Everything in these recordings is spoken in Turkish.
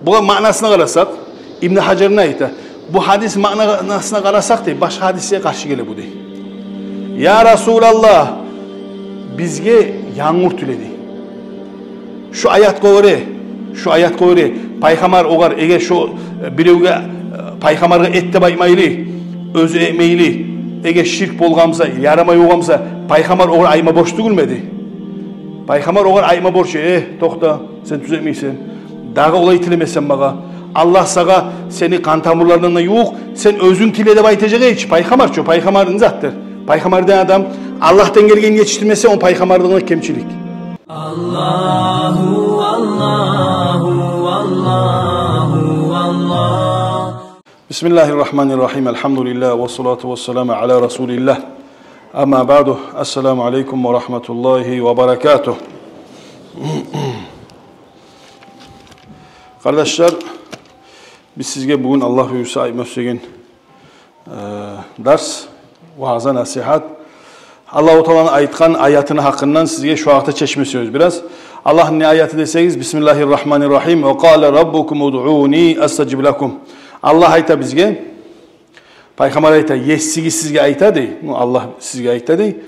Bu manasına qarasak, İbn Hacer'in ayeti. Bu hadis manasına qarasak deyip, başka hadiseye karşı gele bu deyip. Ya Resulallah, bizge yağmur tüledi. Şu ayat qo'yri, şu ayat qo'yri. Paygamber oğar, eğer şu birevge paygamarga ette baymayli, özü emeyli, eğer şirk bolgamsa, yaramay olgamsa, paygamber oğar ayma boş tugulmedi. Paygamber oğar ayma borç, toxta, sen tüzetmeysen. Dağı olay tilemesen bağa. Allah sağa seni kan tamurlarına yok, sen özün tile de baytacak hiç. Paygamber ço, paygamberin zattır. Paygamberden adam Allah'tan gelgen yetiştirmese on paygamberliğine kemçilik. Allahu Allahu Allahu Allah. Bismillahirrahmanirrahim. Elhamdülillah ve salatu ve selamu ala Resulillah. Amma ba'du. Esselamu aleyküm ve rahmetullahi ve berekatuh. Kardeşler, biz sizge bugün Allah buyursa aytmoqchi ders, vaaz'a nasihat. Allah-u Teala'nın aytkan ayatını hakkından sizge şu vaqtda çeşmesiyoruz biraz. Allah'ın ne ayeti deseniz Bismillahirrahmanirrahim. Ve qala rabbukum ud'uni astajib lakum. Allah ayta bizge, Peygamber ayta, yessigi sizge aytadi. Allah sizge aytadi.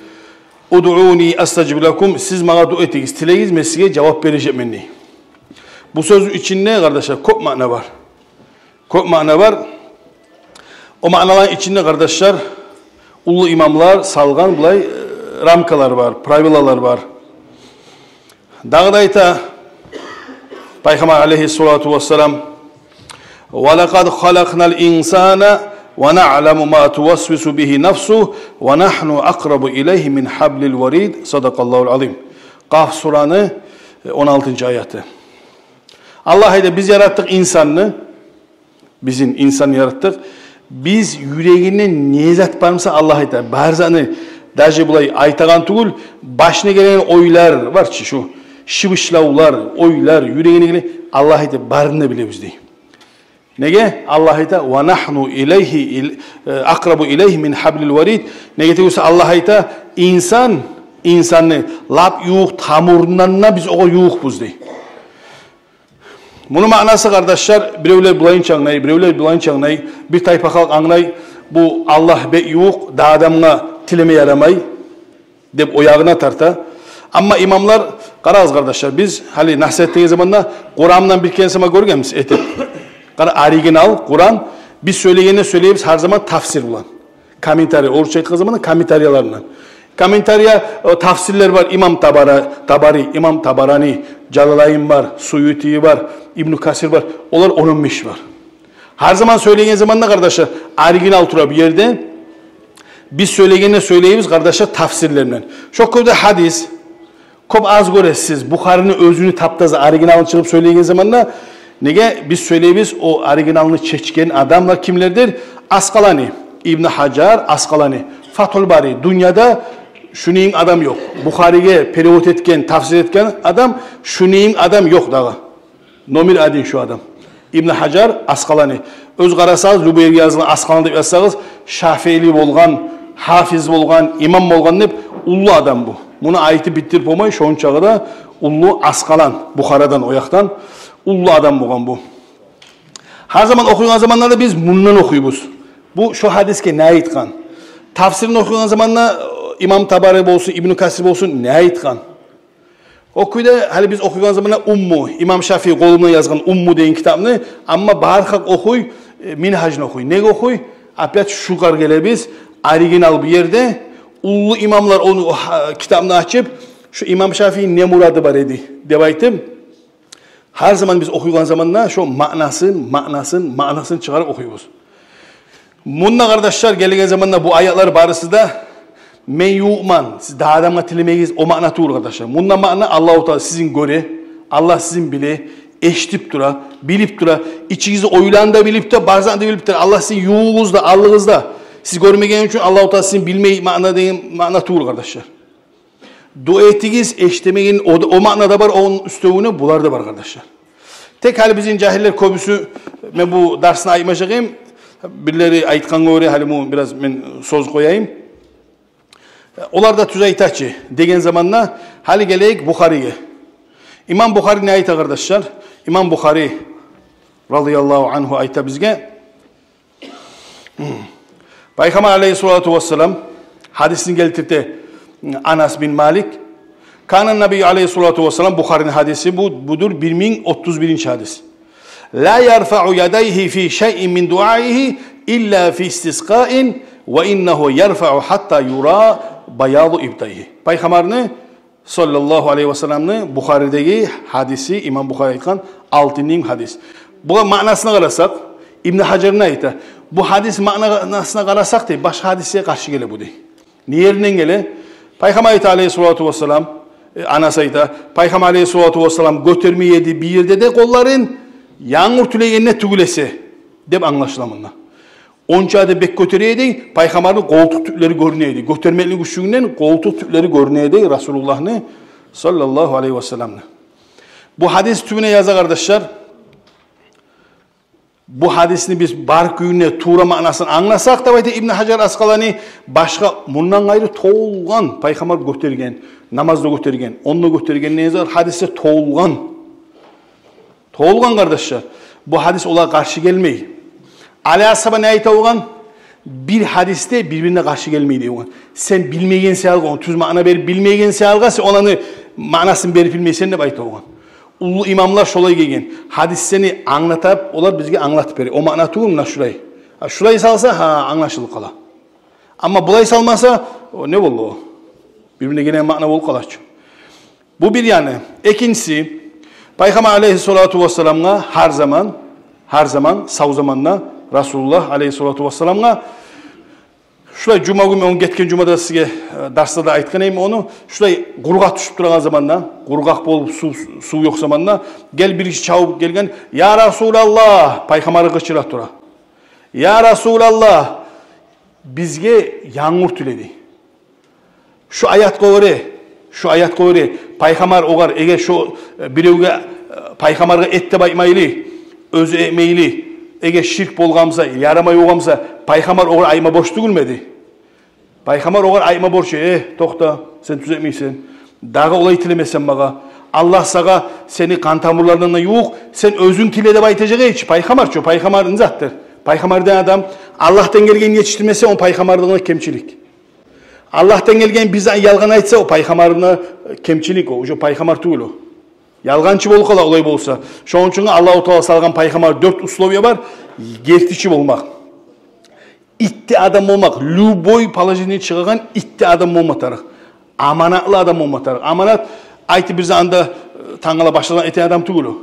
Ud'uni astajib lakum. Siz bana dua etiniz, tileyiz, men sizge cevap vereceğim. Bu söz içinde kardeşler çok mana var. Çok mana var. O manaların içinde kardeşler ulu imamlar salgan bulay ramkalar var, pravilalar var. Dağdayta Peygamber aleyhissalatu vesselam وَلَقَدْ خَلَقْنَا الْاِنْسَانَ وَنَعْلَمُ مَا تُوَسْوِسُ بِهِ نَفْسُهُ وَنَحْنُ أَقْرَبُ إِلَيْهِ مِنْ حَبْلِ الْوَرِيدِ Sadakallahul azim. Kaf Sura'nın 16. ayeti. Allah biz yarattık insanını, bizim insan yarattık. Biz yüreğine niyazat varmasa Allah ayta. Barzanı dahi bulay aytagan tugul, başına gelen oylar var ki şu şıvışlavlar, oylar yüreğine gelen Allah ayta barını bile bizde. Nege? Allah ayta ve nahnu ileyhi akrabu ileyhi min hablil varid. Nege diyorsa Allah ayta insanı lap yuğ tamurundan biz o yuğ buzdi. Bunun manası kardeşler, birevler bulayın çağınay, birevler bulayın çağınay, bir tayfa halk anlay, bu Allah be yok, da adamına tileme yaramay, deyip oyağına tarta. Ama imamlar, qaraz kardeşler, biz hali nasihattiği zamanla Kur'an'dan bir kendisine görgemiz etip. Original Kur'an, biz söyleyene söyleyip her zaman tafsir bulan. Komentari, oruç ayttığı zamanla komentariyalarından. Komentariya tafsirler var. İmam Tabari, İmam Tabarani, Celaleyn var, Suyuti var, İbn Kasir var. Onlar 15 var. Her zaman söyleyen zamanla kardeşler, original tura bir yerde biz söyleyene söyleyiz kardeşler tafsirlerinden. Çok kötü hadis, çok az göresiz. Bukhari'nin özünü taptazı originalını çıkıp söyleyen zamanla nege biz söyleyiz o originalını çeçken adamlar kimlerdir? Asqalani, İbn Hacer, Asqalani, Fathul Bari. Dünyada şunun adam yok. Bukhari'ye perivot etken, tafsir etken adam, şunun adam yok dağı. Nomir adin şu adam. İbn Hacer, Asqalani. Öz qarasağız, Lübeyr yazılan Asqalani deyip yazsağız, Şafeili bolgan, hafiz bolgan, imam bolgan deyip, ullu adam bu. Bunu ayeti bittirip olmay, şoğun çağı da ullu Asqalan, Bukhara'dan, oyaktan, ullu adam bolgan bu. Her zaman okuyulan zamanlarda biz bundan okuyubuz. Bu şu hadiske ne aytkan? Tafsirini okuyulan zamanla İmam Tabari olsun, İbn Kasir olsun ne aytkan? Okuyda hali biz okuyulan zamanla İmam Şafii kolundan yazgan Ummu deyin kitabını ama barhak okuy, minhajını okuy. Ne okuy? Apyat şukar gele biz original bir yerde ullu imamlar onu kitabını açıp şu İmam Şafii ne muradı var edi devaytım. Her zaman biz okuyulan zamanla şu manasını çıkarıp okuyuz. Bununla kardeşler geldiği zamanla bu ayetler barısı da men yu'man, siz daha adamla tilemeyiz o mana tuğur kardeşler. Bununla mana Allah-u Teala sizin göre, Allah sizin bile, eşitip dura, bilip dura, içinizi oylan da bilip de, bazen de bilip de, Allah sizin yuğunuzda, allığınızda, siz görmegen için Allah-u Teala sizin bilmeyi mana tuğur kardeşler. Dua ettiğiniz eşitemeyin o manada var, onun üstüne bular da var kardeşler. Tek hali bizim cahiller köbüsü, ben bu dersine ayırmayacağım. Birileri aytkan göre hali biraz ben söz koyayım. Onlar da tüz aytaçı degen zamanla hali geleyik Bukhari'ye. İmam Bukhari ne ayta kardeşler? İmam Bukhari radıyallahu anhu ayta bizge. Peygamber aleyhissalatu vesselam hadisini getirdi Anas bin Malik. Kanan Nebi aleyhissalatu vesselam Bukhari'nin hadisi budur 1031. hadis. La yerfa'u yadayhi fi şey'in min duaihi illa fi istisqa'in ve innehu yerfa'u hatta yura bayadu ibtayhi. Peygamberni sallallahu aleyhi ve sellem'ni Bukhari'deki hadisi İmam Bukhari aytkan 6. hadis. Bu manasına qarasak İbn Hacer'in ayta. Bu hadis manasına qarasak da başka hadise karşı gele bu dey. Niyerinden gele? Peygamber ayta aleyhissalatu vesselam Anas ayta. Peygamber aleyhissalatu vesselam götürmeyedi bir yerde de kolların yağmur tüleyenine tügülese dep anlaşılamında. Onca da bek götüreydi, Peygamber'in koltuk tükleri görüneydi. Götürmeli güçlüğünden koltuk tükleri görüneydi Resulullah'ını sallallahu aleyhi ve sellem'le. Bu hadis tümüne yazı kardeşler. Bu hadisini biz barküyüne, tuğra manasını anlasak da İbn Hacer Asqalani başka bundan gayrı toğulgan Peygamber götürgen, namazda götürgen, onunla götürgen ne yazar? Hadise toğulgan. Toğulgan kardeşler. Bu hadis ola karşı gelmeyi. Ali Ashab'a ne ayta oğan? Bir hadiste birbirine karşı gelmeyi oğan. Sen bilmeyen seyalga, tüz mana berip bilmeyen seyalga, sen onanı manasını berip bilmeysen de ayta oğan. Ulu imamlar şolay gelgen. Hadis seni anlatap, olar bizge anlatıp beri. O mana tuğumla şurayı. Şurayı salsa, anlaşılır kala. Ama bulayı salmasa, o ne oldu o? Birbirine gelen mana ol kalaç. Bu bir yani. İkincisi, Peygamber aleyhissalatu vesselam'a her zaman, sağ zamanla Resulullah aleyhissalatu vesselam'a şulay cuma günü onu getken cumada sizge dersde de aytkanayım onu. Şulay qurgaq düşüp durgan zamanda, qurgaq bolup su yok zamanda gel bir kişi çağıp gelgen, ya Resulallah, Peygamber'i qıçıra tura. Ya Resulallah, bizge yağmur tüledi. Şu ayat qo'yri, Peygamber oğar, eğer şu birevge Peygamber'e ette baymaylı, özü emeyli, eğer şirk bolgamsa, yaramay oğamsa, Peygamber oğar ayma boş tügülmedi. Peygamber oğar ayma borç, toxta, sen tüzetmeysen, dağı olay tilemesen bağa, Allah sağa seni kan tamurlarından yok, sen özün tilede baytacağı hiç, Peygamber'in zattır. Peygamber'den adam, Allah'tan gelgen yetiştirmese, o Peygamber'den kemçilik. Allah'tan gelgen bize yalgan aytsa, o Peygamber'ine kemçilik o, o Peygamber tuğul o. Yalgancı bol kala olay bolsa. Şoň üçin Allah-u Teala salgan Peygamber 4 usloviya var. Gertiçi bolmak. İtti adam olmak. Luboy palajini çıkagan itti adam olmatarık. Amanatlı adam olmatarık. Amanat aytı bir zanda tangala başladan eten adam tuğulu.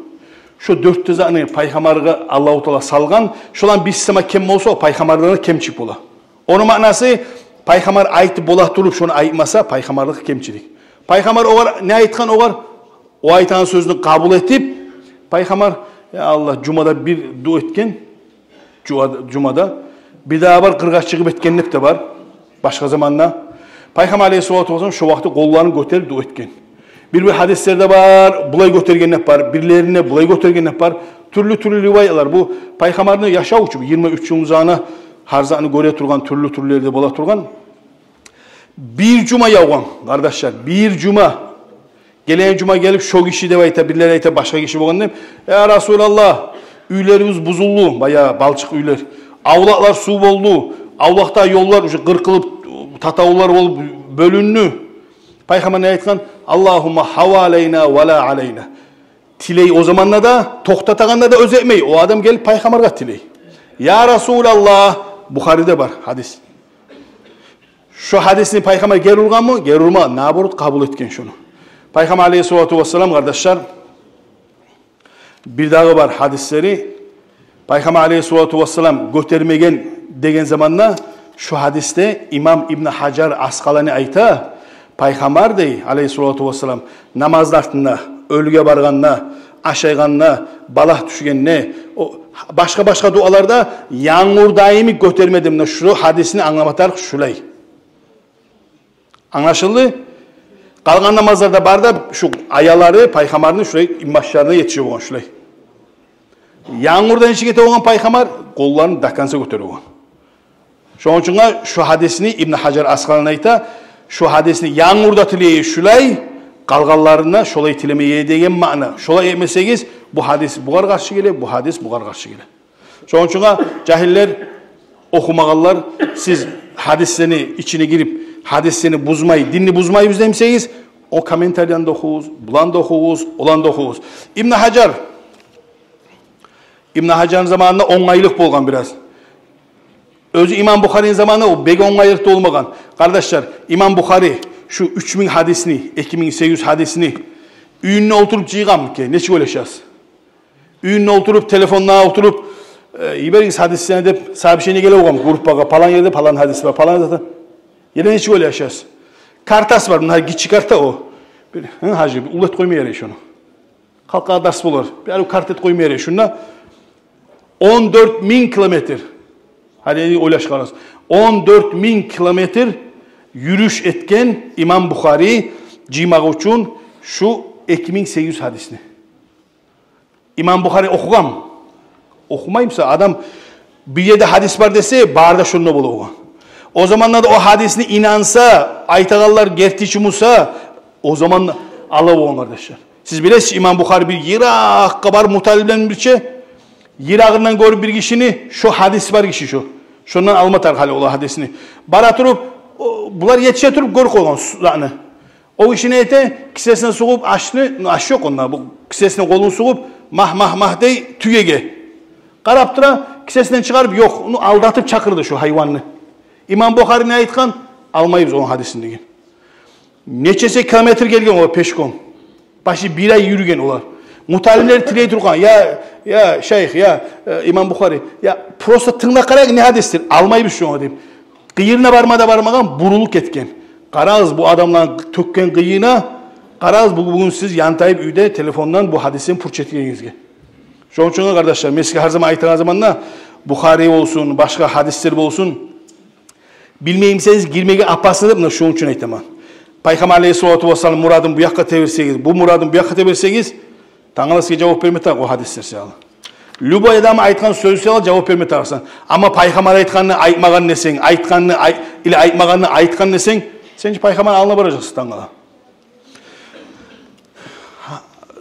Şu 4 tezanı Peygamber'e Allah-u Teala salgan. Şolan bir sistema kem olsa o Peygamber'den kemçik bola. Onun manası Peygamber aytı bola durup şunu aytmasa Peygamber'lik kemçilik. Peygamber oğar ne aytkan oğar? O aytan sözünü kabul etip, Peygamber, ya Allah, Cuma'da bir dua etken, Cuma'da, bir daha var, qırğaç çıkıp etkenlik de var, başka zamanla. Peygamber aleyhissalatu vesselam şu vakti kollarını götürüp dua etken. Bir hadislerde var, bulay götürgenlik var, birilerine bulay götürgenlik var, türlü rivayalar. Bu Peygamber'in yaşa uçup, 23 yıl uzağına, harzanı göre turgan, türlü bola turgan. Bir Cuma yağan, kardeşler, bir Cuma. Gelen cuma gelip şu kişi de ayta, birileri ayta, başka kişi bolgan deyip, ya Resulallah, üylerimiz buzuldu, bayağı balçık üyler. Avlaklar su boldu, avlakta yollar kırkılıp, tatavullar olup bölünlü. Peygamber ne aytkan? Allahumma havaleyna ve la aleyna. Tiley o zamanla da, toxtataganda da öz etmeyi. O adam gelip Peygamber'e tiley. Ya Resulallah, Bukhari'de var hadis. Şu hadisini Peygamber gerulgan mı? Gerulma, naburut kabul etken şunu. Peygamber aleyhissalatu vesselam kardeşler, bir daha var hadisleri. Peygamber aleyhissalatu vesselam götürmegen degen zamanla şu hadiste İmam İbn Hacer Asqalani ayta, Peygamber dey aleyhissalatu vesselam namazlarında, ölüge barganına, aşayganına, balah düşgenine, başka dualarda yağmur daimi götürmedim. Şu hadisini anlamatar şulay. Anlaşıldı? Kalgan namazlarda var da şu ayaları Peygamber'in şuraya başlarına yetişiyor olan şuraya. Yağmurdan içi gete olan Peygamber kollarını dakansa götürüyor olan. Şunun için şu hadisini İbn Hacer Asqalani ayta, şu hadisini yağmurda tileye şulay, kalganlarına şolay tilemeye degen ma'na. Şolay etmeseniz Bu hadis buğa karşı gele, bu hadis buğa karşı gele. Şoň üçin jahiller okumağanlar siz hadislerini içine girip hadislerini buzmayı, dinini buzmayı demseyiz o komentaryan da okuyuz, bulan da okuyuz, olan da okuyuz. İbn Hacar'ın zamanında 10 aylık bolgan biraz. Özü İmam Bukhari'nin zamanında o bek 10 aylık da olmagan. Kardeşler İmam Bukhari şu 3000 hadisini, 2800 hadisini üyününe oturup cıyğam ki neçik öleşeceğiz. Üyününe oturup telefonuna oturup İberiz hadisine de sahibi şeyine gele oğam. Grup baga falan yerde falan hadis var. Falan zaten. Yine neçik öleşeceğiz. Kartas var. Bunlar git çıkarta o. Bir hacı bir ulet koymaya yarayış onu. Halka ders bulur. Bir kartet koymaya yarayış şuna. 14.000 kilometre. Hadi oylaş kalas. 14.000 kilometre yürüyüş etken İmam Bukhari cima üçün şu 2800 hadisini. İmam Bukhari okugam. Okumayımsa adam bir yerde hadis var dese barda şunu buluyor. O zamanlarda o hadisini inansa, aytagallar gertiçi musa o zaman Allah olun kardeşler. Siz bilesiz İmam Bukhari bir Irak kabar mutaliblen birçe Irak'ından görüp bir kişini şu hadis var kişi şu. Şundan almatar hali ola hadisini. Bara turup bular yetişe turup görük olan yani. O işini ete kisesine soğup aş yok onlar. Bu kisesine kolunu soğup mah dey tüyege. Qarap tura kisesinden çıkarıp yok. Onu aldatıp çakırdı şu hayvanını. İmam Bukhari ne aytkan? Almayız onun hadisini degen. Neçese kilometre gelgen o peşkon. Başı bir ay yürügen olar. Mutalimler tiley turgan. Ya şeyh ya İmam Bukhari. Ya prosta tığına karak ne hadistir? Almayız şu an deyip. Kıyırına barmagan buruluk etken. Qarağız bu adamla tökken kıyına. Qarağız bugün siz yantayıp üyde telefondan bu hadisin purçetkenizge. Şoň üçin kardeşler, meski her zaman aytgan zamanda Bukhari olsun, başka hadisler olsun bilmeyimseniz girmege apasını da şoň üçin aytaman. Peygamber Aleyhissalatu vesselam muradın bu yakka tebersegiz, bu muradın bu yakka tebersegiz, taňalasga jawap bermetak o hadisler sağla. Lüboy adam aytgan söz sağla jawap bermetaksan. Ama Peygamber aytganny aytmagan neseň, aytganny ile aytmaganny aytgan neseň, sen Peygamber alına barajaksın taňala.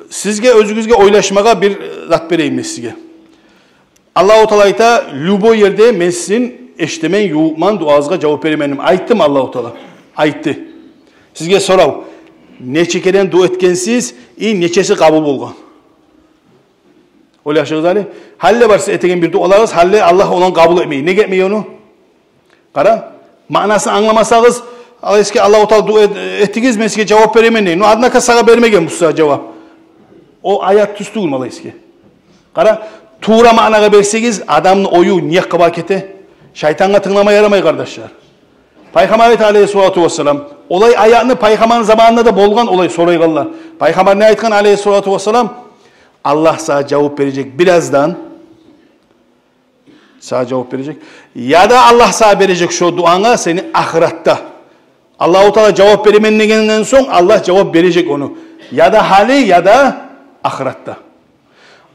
Sizge özünüzge oylaşmaga bir zat bereyim sizge. Allah-u Teala ayta, lüboy yerde men sizin eştemen yuğman duazga cevap beremenim. Ayttım Allah-u Teala. Ayttı. Sizge sorav. Neçekeden dua etkensiz, neçesi kabul bolgan. Oylaşığız ali. Halle varsa etegen bir dualarız, halle Allah olan kabul etmeyi. Ne getmeyi onu? Kara. Manasını anlamasağız, Allah-u Teala dua ettigiz, men sizge cevap beremenim. Adına kasaga bermegen bu size cevap. O ayat tüstü olmalıyız ki. Kara, tuğra managa bersegiz, adamın oyu niye kabakete? Şeytanga tınlama yaramay kardeşler. Peygamber Aleyhissalatu vesselam, olay ayağını Peygamber'in zamanında da bolgan olay soraygallar. Peygamber ne aytkan Aleyhissalatu vesselam? Allah sana cevap verecek birazdan. Sana cevap verecek. Ya da Allah sana verecek şu duana seni ahirette. Allah-u Teala cevap veremediğinden son Allah cevap verecek onu. Ya da hali ya da ahirette.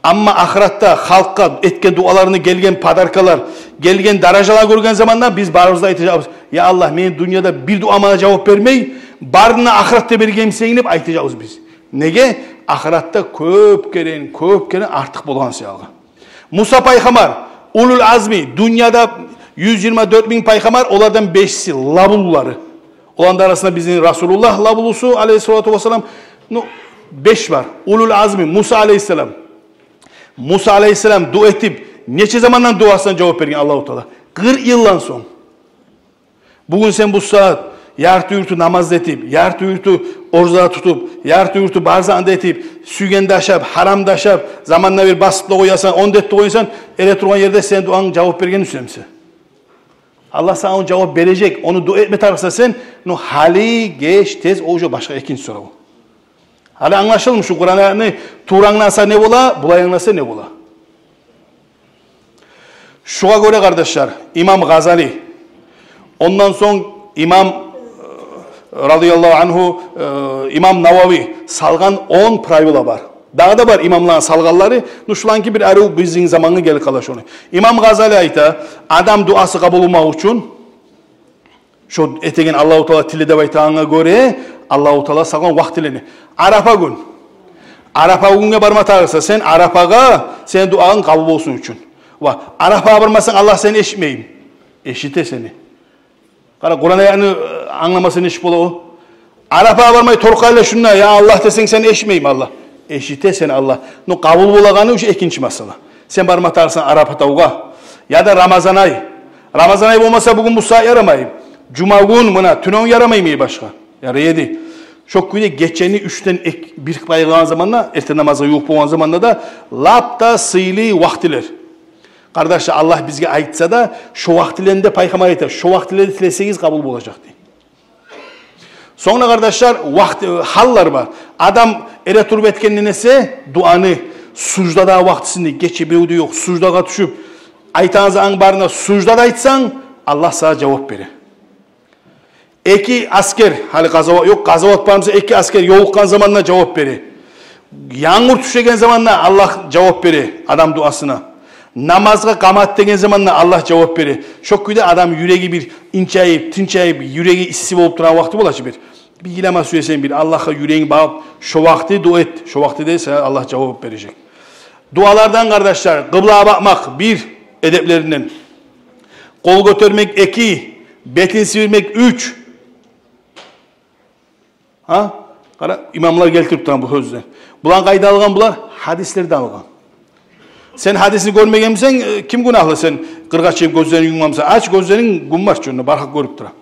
Ama ahirette halka etken dualarını gelgen padarkalar, gelgen darajalar görgen zamanda biz barımızda aytacağız. Ya Allah men dünyada bir duama cevap vermey, barına ahirette bergem seyinip aytacağız biz. Nege? Ahirette köp keren artık bolgan seyalga. Musa Peygamber, ulul azmi, dünyada 124.000 Peygamber, onlardan 5'si labulları. Olanlar arasında bizim Resulullah labulusu Aleyhissalatu vesselam 5 var. Ulul azmi, Musa Aleyhisselam. Musa Aleyhisselam dua etip neçe zamandan duasına cevap vergen Allah-u Teala. 40 yıldan son. Bugün sen bu saat yartı yurtu namaz etip, yartı yurtu oruza tutup, yartı yurtu barzanda etip, sügende aşap, haramda aşap, zamanla bir basıpla koyasan, 10 dette koyasan, elektron yerde sen duanın cevap vergen üstlemse. Allah sana onu cevap verecek. Onu dua etme tarafsa sen, no hali geç tez ojo başka ikinci soru bu. Hali anlaşılmış şu Kur'an'ı tuğranlansa ne bola, bulayınlasa ne bola. Şuna göre kardeşler, İmam Gazali, ondan son İmam radıyallahu anhu, İmam Navavi salgan 10 pravila var. Daha da var imamların salgalları, nuşlanki bir arı bizim zamanı gelip kalaş onu. İmam Gazali ayta, adam duası kabul olmak için, şu etegen Allah-u Teala tili de baytağına göre, Allah-u Teala salgan vaktilerini. Arafa gün. Arafa günge barma tağırsa sen Arafaga senin duağın kabul olsun için. Arafaga barmasan Allah seni eşitmeyim. Eşite seni. Kur'an ayağını anlamasını iş bula o. Arafaga barmayı torkayla şunla ya Allah desen seni eşitmeyim Allah. Eşite seni Allah. No kabul bulağını şu ikinci masala. Sen barma tağırsan Arafa tavuğa. Ya da Ramazan ayı. Ramazan ayı olmasa bugün bu saat yaramayım. Cuma gün buna tünon yaramayım iyi başka. Yaraydı. Çok güzel geçeni 3'ten bir bayılan zamanla, ertesi namaza yok olan zamanla da lapta sıylı vaktiler. Kardeşler Allah bizge aytsa da şu vaktilerinde paygamber aytar. Şu vaktileri tileseniz kabul olacak diye. Sonra kardeşler hallar var. Adam ere turb etken nese duanı sucdada vaktisinde geçebiliyor yok. Sucdaga düşüp aytanızı an barına sucdada aytsan Allah sana cevap verir. Eki asker, hali gazavat bağımsa eki asker yolukkan zamanla cevap verir. Yağmur düşegen zamanla Allah cevap verir adam duasına. Namazga kamat degen zamanla Allah cevap verir. Çok güzel adam yüreği bir inçayıp, tinçayıp, yüreği issi olup duran vakti bulaşı bir. Bir ilama söylesen bir Allah'a yüreğini bağıp şu vakti dua et. Şu vakti değilse Allah cevap verecek. Dualardan kardeşler, kıblaya bakmak bir edeplerinden. Kol götürmek 2, betin sivirmek 3. Ha? İmamlar getirip duran bu sözler. Bulan kayda algan bular, hadisleri de algan. Sen hadisini görmegen misin, kim günahlı sen kırgaçayıp gözlerini yumamsa? Aç gözlerin gummaş çünkü, barhak görüp duran.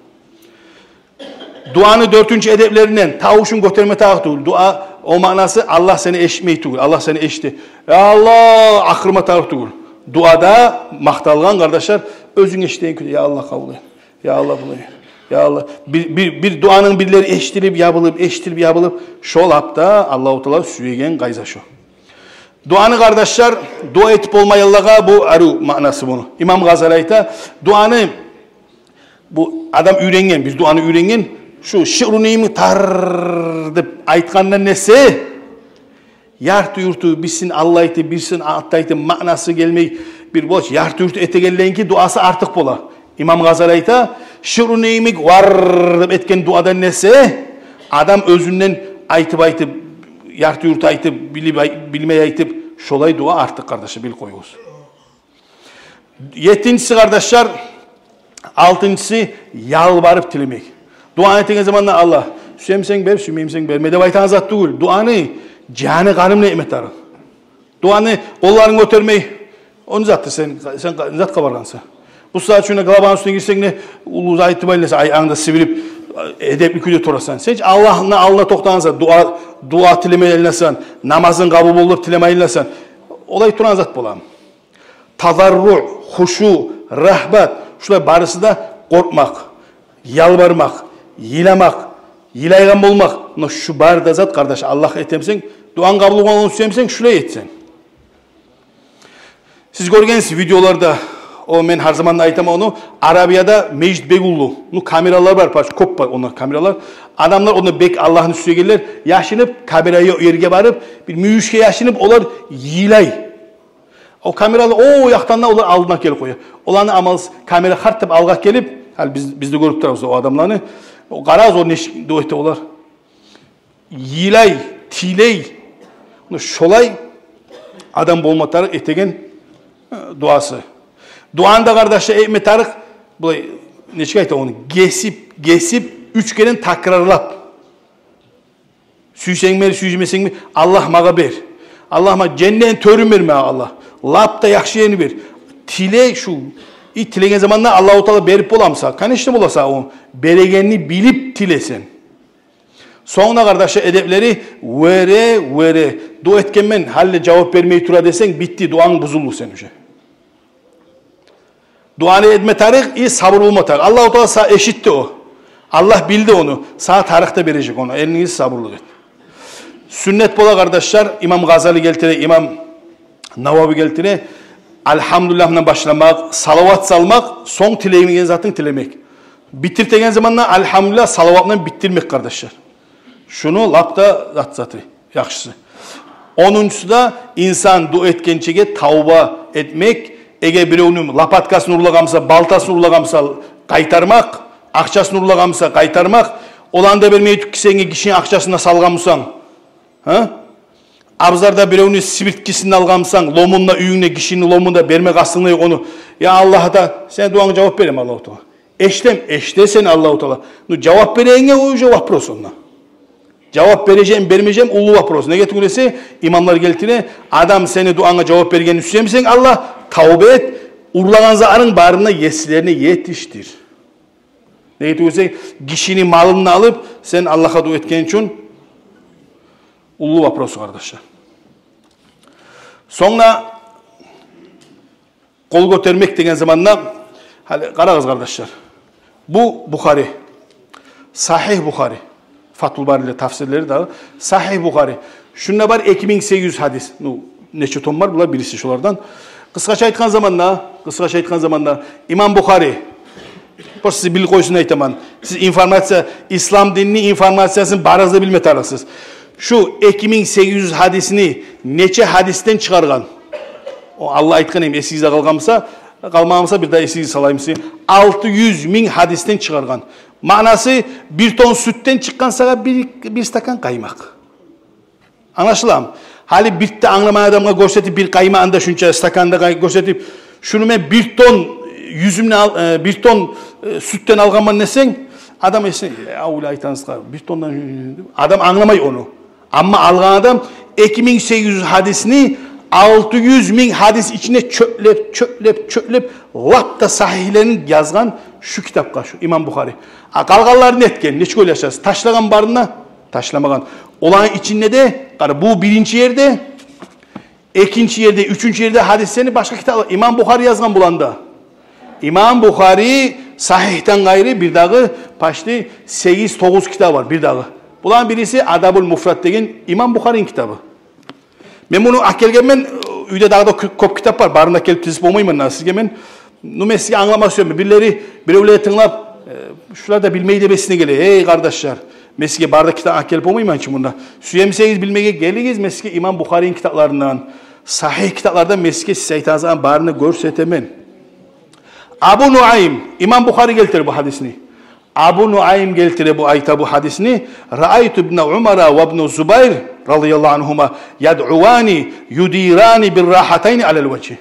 Duanı 4. edeplerinden, tavuşun götürme tağıtı. Dua o manası Allah seni eşitmeyi tuğul. Allah seni eşitti. Ya Allah akırma tağıtı tuğul. Duada maktalgan kardeşler, özün eşitleyin kötü. Ya Allah kabul et. Ya Allah bunu et. Ya Allah. Bir duanın birileri eşitilip yapılıp şol hapta Allah-u Teala süyegen gayza şu. Duanı kardeşler, dua etip olmayallaga bu arı manası bunu. İmam Gazali ayta, duanı bu adam ürengen, bir duanı ürengen, şu şi'runeyimi tar dep aytkandan nese, yartı yurtu bilsin Allah aytı, bilsin aytı manası gelmeyi bir boş, yartı yurtu etegelleyin ki duası artık bola. İmam Gazali ayta, şi'runeyimik var dep etken duadan nese, adam özünden aytıp, yartı yurtu aytıp, bilmeye aytıp, şolay dua artık kardeşler bil koyuyoruz. 7. kardeşler, 6. yalvarıp dilemek. Dua ettiğiniz zamanla Allah, süyemsen ber, süymeyemsen ber. Medef aytan zat değil. Duanı, canı kanım nimet arın. Duanı, kollarını götürmeyi, onu zattı sen zat kabargansa. Bu saat şuna galabanın üstüne girsen ne, ulu ayetli bayılırsa, ayağında sivilip, edepli küde torasan. Sen hiç Allah'ına toktansa, dua tilemeyilesan, namazın kabul olur tilemeyilesan, olay turan zat bolam. Tazarru, huşu, rahbat, şular barısı da korkmak, yalvarmak, yilamak, yilaygan bolmak. Şu barda zat kardeş Allah etemsen, duan kabul olmanı söylemsen şuraya etsen. Siz görgensiniz videolarda, o men her zaman aytam onu, Arabiyada mecid begullu. Nu kameralar var, köp var onlar kameralar. Adamlar onu bek Allah'ın üstüne gelirler, yaşınıp kameraya yerge varıp bir müyüşke yaşınıp olar yilay. O kameralar o yaktan da olar aldına gelip koyuyor. Olanı amalız kamera hartıp algak gelip, hal biz de görüp durarız o adamlarını. O garaz o neşik doyte olar. Yilay, tiley. Şolay adam bolmatarı etegen duası. Duanda kardeşler Ehmet Tarık bu ne çıkaydı onu gesip 3 kere takrarlap. Süysen mi, süymesen mi? Allah maga ber. Allah ma cennet törüm verme Allah. Lap da yakşı yeni bir. Tile şu. Tilegen zamanla Allah-u Teala berip bolamsa, kanişte bolasa o beregenini bilip tilesen. Sonra kardeşler edepleri vere dua etkenmen halle cevap vermeyi tura desen bitti duan bozuldu sen uje. Duanı etme tarih sabır olma tarih. Allah-u Teala eşitti o. Allah bildi onu. Sağ tarihte verecek onu. Elinizi sabırlı et. Sünnet bola kardeşler İmam Gazali geltire, İmam Navavi geltire. Elhamdülillah'la başlamak, salavat salmak, son tileğini zaten tilemek. Bitirtegen zamanla elhamdülillah salavatla bitirmek kardeşler. Şunu lapta zatı yakışısı. 10'uncusu da insan dua etkençege tavba etmek, ege bireunun lapatkasını urlagamsa, baltasını urlagamsa kaytarmak, akçasını urlagamsa kaytarmak, olanda vermeyi tükkisenge kişinin akçasına salgamsan, Abzarda bireuni sibitkisini algamsan, lomunla üyüne kişinin lomunda bermek aslında yok onu. Ya Allah'a da sen duanı cevap verem Allah-u Teala. Eşte sen Allah-u Teala. Cevap vereyinge o cevap prosonuna. Cevap vereceğim, vermeyeceğim ulu vapros. Ne getirse imamlar geltine adam seni duana cevap vergen üstüne Allah tavbe et. Urlagan zarın barına yesilerini yetiştir. Ne getirse kişinin malını alıp sen Allah'a dua etken için ulu vapros kardeşler. Sonra kol götürmek degen zamanda karağız kardeşler. Bu Bukhari. Sahih Bukhari. Fathul Bari'yle tafsirleri de Sahih Bukhari. Şunda var 2800 hadis. Neçe tom var? Bunlar birisi şulardan. Kıskaça aytkan zamanda İmam Bukhari. Bu sizi bil koysun aytaman. Siz informasiya, İslam dinini informasyasını barazda bilme tarafsız. Şu 2800 hadisini neçe hadisten çıkargan? O Allah aytkan esizde kalmamsa bir daha esizi salayım size. 600 bin hadisten çıkargan. Manası bir ton sütten çıkkansa bir stakan kaymak. Anlaşılam. Hali bitti anlamayan adamga gösterip bir kaymağında şunca stakanda gösterip şunu ben bir ton yüzümle bir ton sütten algamam nesen adam esen avula aytansızlar bir tondan adam anlamay onu. Ama algan adam 2800 hadisini 600 bin hadis içine çöplep lap da sahihlerini yazgan şu kitapka şu İmam Bukhari. Kalganlarını etken neçe öyleyeceğiz. Taşlagan barına taşlamagan. Olan içinde de bu birinci yerde, ikinci yerde, üçüncü yerde hadislerini başka kitap. İmam Bukhari yazgan bulanda. İmam Bukhari sahihten gayrı bir dağı paştı 8-9 kitap var bir dağı. Bulan birisi Adabul Mufrat degen İmam Bukhari'nin kitabı. Ben bunu akkelgen uyda dağda kop kitap var. Barına kelip tizip olmayayım sizge men. Nu size anlamak istiyorum. Birileri bir tınlap şular da bilmeyi de besine geliyor. Hey kardeşler. Mesike barda kitap akkelip olmayayım için bunda. Süyemseyiz bilmeye geliyiz. Mesike İmam Bukhari'nin kitaplarından. Sahih kitaplardan mesike seytanızın barını görsetemen. Abu Nuaym. İmam Bukhari geltirir bu hadisini. Abu Nuaym geltirir bu ayta bu hadisini. Ra'aytu ibn Umara ve ibn Zubayr radıyallahu anhuma yad'uvani yudirani bir rahatayni alel vecih.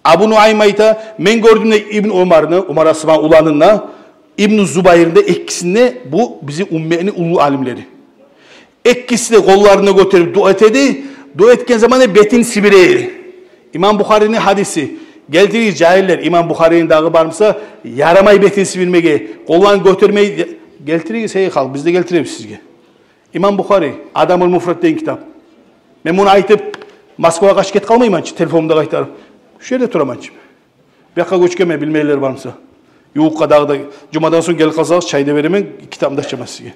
Abu Nuaym ayta men gördüğümde İbn Umar'ını, Umar Asman ulanınla İbn Zubayr'ın da ikkisinde bu bizi ümmenin ulu alimleri. İkisi de kollarını götürüp dua etedi. Dua etken zamanı betin sibireydi. İmam Bukhari'nin hadisi. Geldiği cahiller İmam Bukhari'nin dağı varmışsa yaramay betin sibirmeye, kollarını götürmeyi geltiriyor şey halk. Biz de geltirelim sizge. İmam Bukhari, Adamul Mufrat deyin kitap. Ben bunu aytıp Moskova kaç ket kalmayayım ançı. Telefonumda kaytarım. Şu yerde duram ançı. Bir dakika göçkeme bilmeyler varmışsa. Yuğukka dağda cumadan sonra gel kazağız çayda veremen kitabımda açamaz sizge.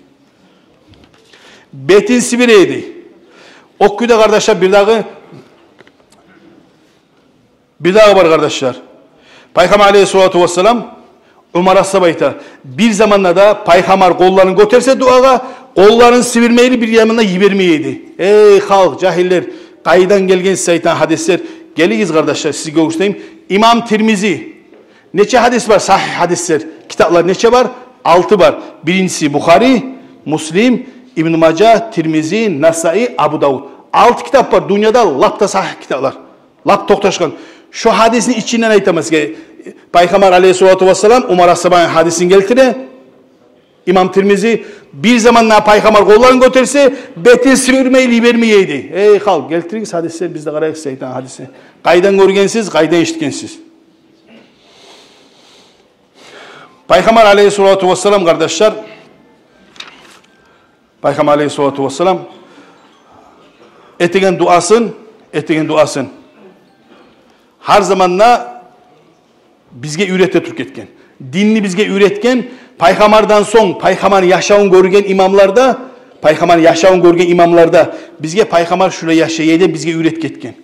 Betin Sibireydi. Okkuyda kardeşler bir dağı var kardeşler. Peygamber aleyhissalatu vesselam Umar As-Sabayta bir zamanla da Peygamber kollarını götürse duaga kollarını sivirmeyeli bir yanına yivermeyeydi. Ey halk cahiller kaydan gelgen saytan hadisler geliyiz kardeşler sizi göstereyim. İmam Tirmizi neçe hadis var sahih hadisler kitaplar neçe var? 6 var. Birincisi Bukhari, Müslim, İbn Mace, Tirmizi, Nasai, Abu Davud. 6 kitap var. Dünyada lapta sahih kitaplar. Lap toktaşkan. Şu hadisin içinden aytamaz ki Peygamber aleyhissalatu vesselam Umar As-Sabay'ın hadisini geltire. İmam Tirmizi bir zamanla Peygamber kollarını götürse betin sürmeyi vermeyeydi. Ey halk geltiriniz hadisler bizde karayık şeytan hadisi. Kaydan görgensiz, kaydan işitkensiz. Peygamber aleyhissalatu vesselam kardeşler Peygamber aleyhissalatu vesselam ettiğin duasın her zamanla bizge üretke Türk etken. Dinni bizge üretken Peygamberden son Peygamber yaşağın görgen imamlarda bizge Peygamber şuraya yaşayaydı bizge üretke etken.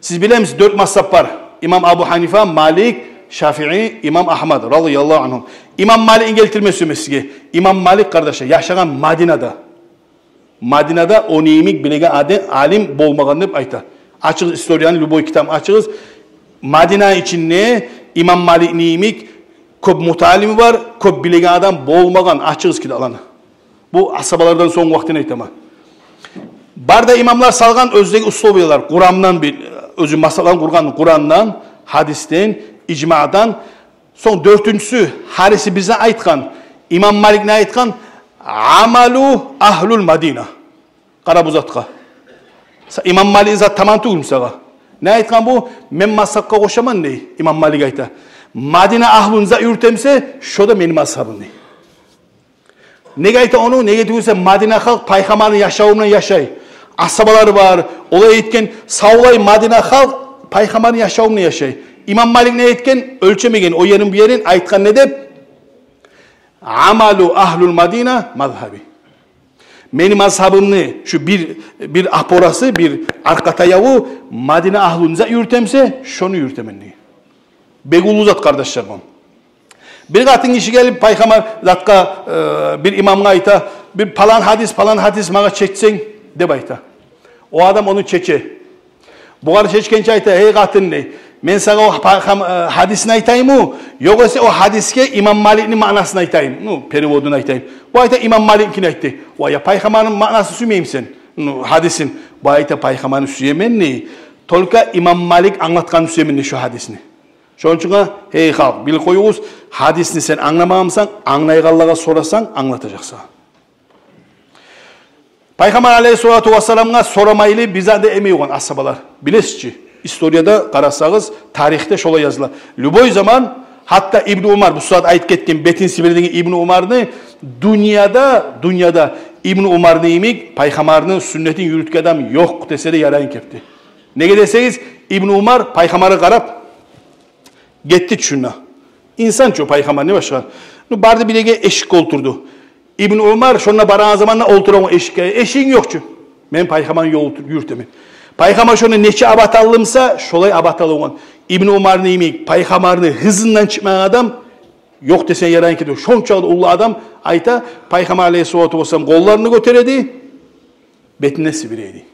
Siz bilir misiniz 4 mazhab var. İmam Abu Hanife, Malik, Şafii, İmam Ahmad radıyallahu anhum. İmam Malik'in geltirmesi mesige. İmam Malik kardeşler yaşayan Madina'da o neyimik bilege alim bolmağını hep ayta. Açığız historianı Luboy kitabı açığız. Madina için ne? İmam Malik neyimik köp mutalimi var, köp bilege adam bolmağın açığız kitaplarını. Bu asabalardan son vaktine aytama. Barda imamlar salgan özdeki условиялар, Kur'an'dan bir özü masalan Kur'an'dan, hadisten, icmadan. Son dörtüncüsü hadisi bize aytkan, İmam Malik ne aytkan? Amalu ahlul Madina. Qara bu zatqa. İmam Malik zat tamam tuğum sağa. Ne aytkan bu? Men masakka koşaman ne? İmam Malik ayta. Madina ahlunza yürtemse, şoda benim ashabım ne? Ne ayta onu? Ne getiriyorsa Madina halk paygamarın yaşamını yaşay. Asabalar var. Olay etken savlay Madina halk paygamarın yaşamını yaşay. İmam Malik ne etken? Ölçemegen o yerin bir yerin aytkan ne de? Amalu ahlul Madina mazhabi. Benim ashabımını şu bir aporası, bir arkata yavu Madina ahlunza yürütemse şunu yürütemenli. Begulu zat kardeşlerim. Bir katın işi gelip paygamar zatka bir imamına ayta bir falan hadis bana çeksen de bayta. O adam onu çeke. Bu kadar çekkençe ayta hey katın ne? Men sana o hadisini aytayım mı? Yoksa o hadiske İmam Malik'in manasını aytayım. Perivodunu aytayım. Bu ayta İmam Malik'in aytı. O ya paygamarın manası süymeyim sen. Hadisin. Bu ayta paygamarın süyemen ne? Tolka İmam Malik anlatkan süyemen ne şu hadisini. Şunun için hey halk bil koyuğuz hadisini sen anlamamsan, anlaygallaga sorasan anlatacaksın. Peygamber aleyhissalatu vesselam'a soramaylı bize de emeği olan asabalar. Bilesizci. İstoriyada qarasağız, tarihte şola yazılar. Lüboy zaman hatta İbn Umar bu saat ayet ketken Betin Sibir'deki İbn Umar'ını dünyada İbn Umar'ını imik paygamarının sünnetin yürütke adam yok dese de yarayın kepti. Ne deseniz İbn Umar paygamarı qarap gitti şuna. İnsan çok paygamar ne başka? Bardı bilege eşik oturdu. İbn Umar şuna baran zamanla oturan eşiğe. Eşiğin yok çünkü. Ben paygamarın yol yürütemin. Paygamar şunu neçe abatallımsa şolay abatalım. İbn Umar'ın imik paygamarını hızından çıkmayan adam yok desen yarayın ki diyor. Şonçalı ulu adam ayta Paygamar aleyhissalatu vesselam kollarını götüredi. Betine sibireydi.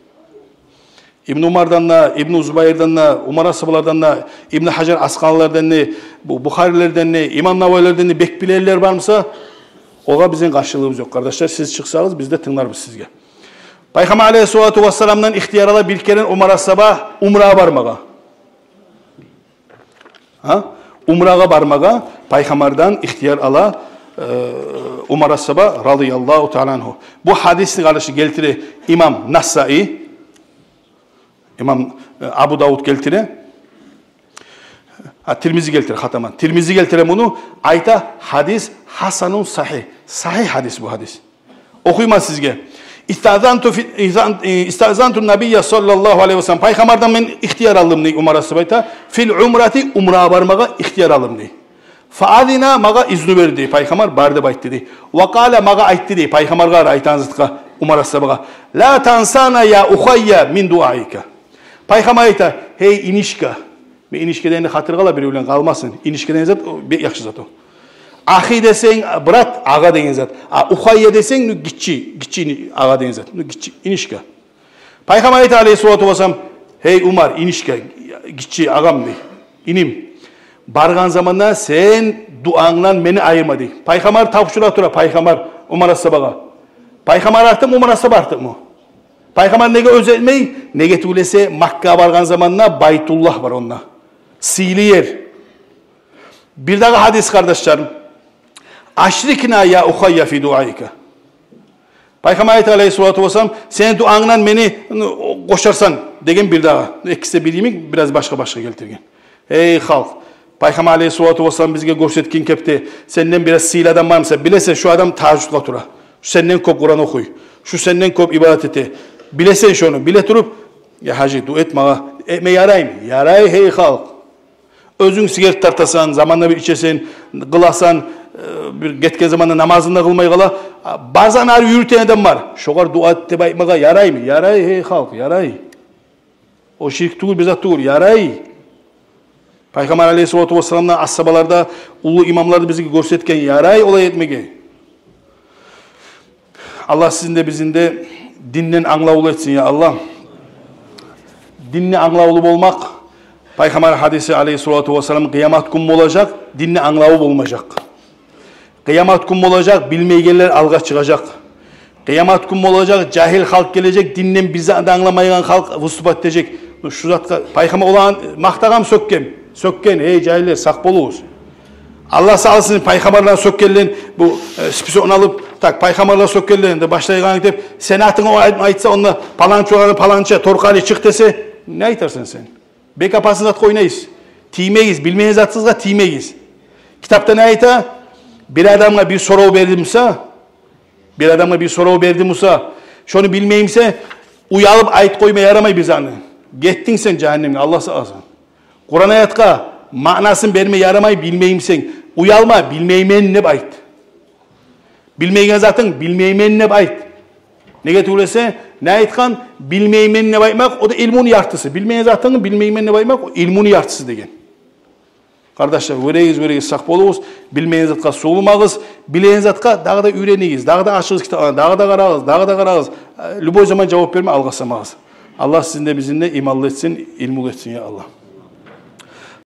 İbn Umar'dan da, İbn Zubayr'dan da, Umar ashabalardan da, İbn Hacer Asqalalardan da, Bukharilerden de, İmam Navavilerden de bekbilerler var mısa oğa bizim karşılığımız yok kardeşler. Siz çıksanız biz de tınlarız sizge. Peygamber aleyhissalatu vesselam'dan ihtiyar ala bir kere Umar ashaba umrağa barmağa. Umrağa barmağa Peygamber'dan ihtiyar ala Umar ashaba radıyallahu ta'ala anhu. Bu hadisini kardeşi geltire İmam Nasai, İmam Abu Davud geltire. Tirmizi geltire hataman. Tirmizi geltire bunu ayta hadis hasanun sahih. Sahih hadis bu hadis. Okuyma sizge. İstazantu Nabiyye sallallahu aleyhi ve sellem. Peygamberden ben ihtiyar aldım ne Umar ashabayta. Fil umrati umra barmağa ihtiyar aldım ne. Faadina maga izni verdi. Peygamber barda bayt dedi. Ve kâle maga ayt dedi. Peygamber gar aytan zıtka Umar ashabaga. La tansana ya uhayya min duaika. Peygamber ayta hey inişka. Ve inişkeden de hatırgala bir ölen kalmasın. İnişkeden zat yakşı zat o. Ahi desen brat ağa degen zat. Uhayya desen gitçi ağa degen zat. Gitçi inişka. Peygamber ayta aleyhissalatu vesselam hey Umar inişka gitçi ağam ne? İnim. Bargan zamanda sen duandan beni ayırma dey. Peygamber tavşura tura Peygamber Umar ashabaga. Peygamber arttı mı Umar ashaba arttı mı? Peygamber nege özetmeyi nege tulese Makka bargan zamanla Baytullah var onunla. Sili yer. Bir daha hadis kardeşlerim. Aşrikna ya uhayya fi duaika. Peygamber aleyhissalatu vesselam sen duandan beni koşarsan degen bir daha. İkisi bilimi biraz başka geltirgen. Ey halk. Peygamber aleyhissalatu vesselam bizge görsetken kepti. Senden biraz sil adam var mı? Bilesen şu adam tahajjudga tura. Şu senden kop Kur'an okuy. Şu senden kop ibadet ete. Bilesen şunu. Bile turup ya hacı du etme. Etme yarayım. Yaray hey halk. Özün sigaret tartasan, zamanla bir içesen, kılasan, bir getken zamanda namazında kılmay kala, bazen ağrı yürüten adam var. Şoğar dua ette baymağa yaray mı? Yaray hey halk, yaray. O şirk tuğul, bizzat tuğul, yaray. Peygamber aleyhissalatu vesselam'dan ashabalarda, ulu imamlarda bizi görsetken yaray olay etmege. Allah sizin de bizim de dinden anlavulu etsin ya Allah. Dinle anlavulu olmak, Peygamber hadisi aleyhissalatu vesselam kıyamet günü olacak, dinle anlavulu olmayacak. Kıyamet günü olacak, bilmeygenler alga çıkacak. Kıyamet günü olacak, cahil halk gelecek, dinden bizi de anlamayan halk vыступать edecek. Şu zatqa payqama olan maqtagam sökken, ey cahiller sak bolubuz. Allah sağlasın payqamarlar sökkenlen bu spison alıp tak payqamarlar sökkenlen de başlaygan dep sen atını aytsa onu palança torqali çık dese ne aytarsın sen? Bek apasını zat koynayiz. Tiymeyiz, bilmeyen zatsızga tiymeyiz. Kitapta ne ayta? Bir adamga bir soru berdimsa, şonu bilmeyimse uyalıp ayt koyma yaramay bizanı. Gettin sen cehennemge Allah sağlasın. Kur'an ayatqa manasını verme yaramay bilmeyimsen uyalma bilmeymen ne ayt. Bilmeygen zatın bilmeymen ne ayt. Nege tuğlese ne aytkan bilmeymen ne aytmak o da ilmun yartısı. Bilmeyen zatın bilmeymen ne aytmak o ilmun yartısı degen. Kardeşler, vereyiz, sak bolubuz, bilmeyen zatqa soğulmağız, bileyen zatqa dağı da üyreneyiz, dağı da açığız kitabına, dağı da qarağız. Любой zaman cevap verme, alğasamağız. Allah sizin de bizimle imanlı etsin, ilmul etsin ya Allah.